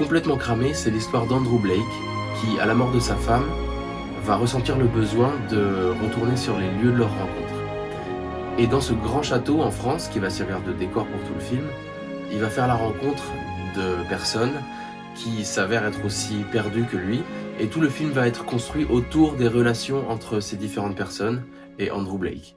complètement cramé, c'est l'histoire d'Andrew Blake, qui, à la mort de sa femme, va ressentir le besoin de retourner sur les lieux de leur rencontre. Et dans ce grand château en France, qui va servir de décor pour tout le film, il va faire la rencontre de personnes qui s'avèrent être aussi perdues que lui, et tout le film va être construit autour des relations entre ces différentes personnes et Andrew Blake.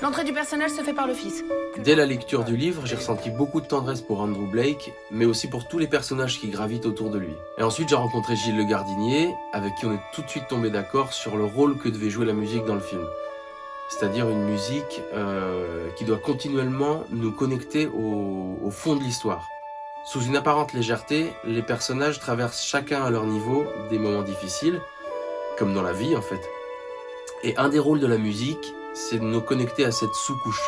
L'entrée du personnage se fait par le fils. Dès la lecture du livre, j'ai ressenti beaucoup de tendresse pour Andrew Blake, mais aussi pour tous les personnages qui gravitent autour de lui. Et ensuite, j'ai rencontré Gilles Le Gardinier, avec qui on est tout de suite tombé d'accord sur le rôle que devait jouer la musique dans le film. C'est-à-dire une musique qui doit continuellement nous connecter au fond de l'histoire. Sous une apparente légèreté, les personnages traversent chacun à leur niveau des moments difficiles, comme dans la vie en fait. Et un des rôles de la musique, c'est de nous connecter à cette sous-couche.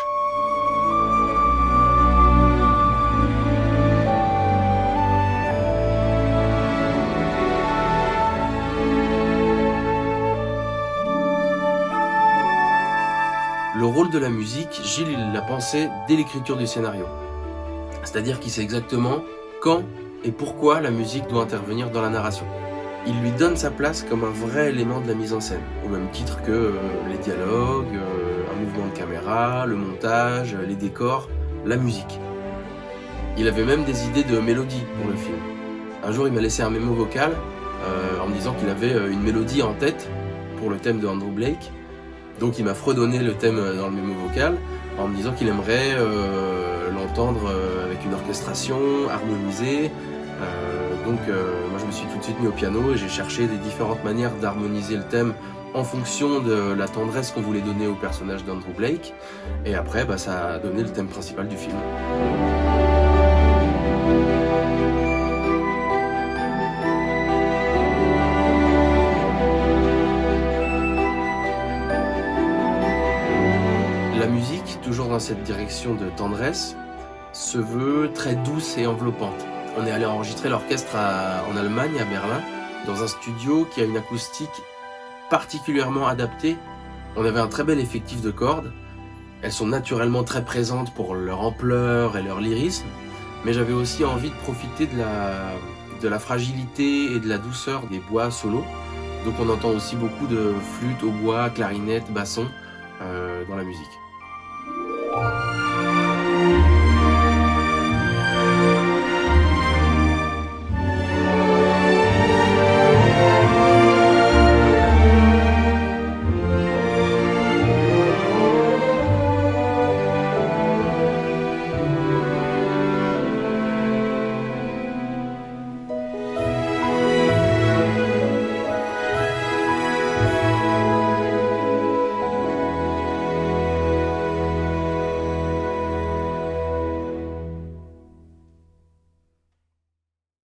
Le rôle de la musique, Gilles il l'a pensé dès l'écriture du scénario. C'est-à-dire qu'il sait exactement quand et pourquoi la musique doit intervenir dans la narration. Il lui donne sa place comme un vrai élément de la mise en scène, au même titre que les dialogues, un mouvement de caméra, le montage, les décors, la musique. Il avait même des idées de mélodie pour le film. Un jour, il m'a laissé un mémo vocal en me disant qu'il avait une mélodie en tête pour le thème de Andrew Blake. Donc il m'a fredonné le thème dans le mémo vocal en me disant qu'il aimerait l'entendre avec une orchestration, harmonisée. Donc moi je me suis tout de suite mis au piano et j'ai cherché des différentes manières d'harmoniser le thème en fonction de la tendresse qu'on voulait donner au personnage d'Andrew Blake. Et après ça a donné le thème principal du film. La musique, toujours dans cette direction de tendresse, se veut très douce et enveloppante. On est allé enregistrer l'orchestre en Allemagne, à Berlin, dans un studio qui a une acoustique particulièrement adaptée. On avait un très bel effectif de cordes. Elles sont naturellement très présentes pour leur ampleur et leur lyrisme, mais j'avais aussi envie de profiter de la fragilité et de la douceur des bois solos. Donc on entend aussi beaucoup de flûte au bois, clarinette, basson dans la musique.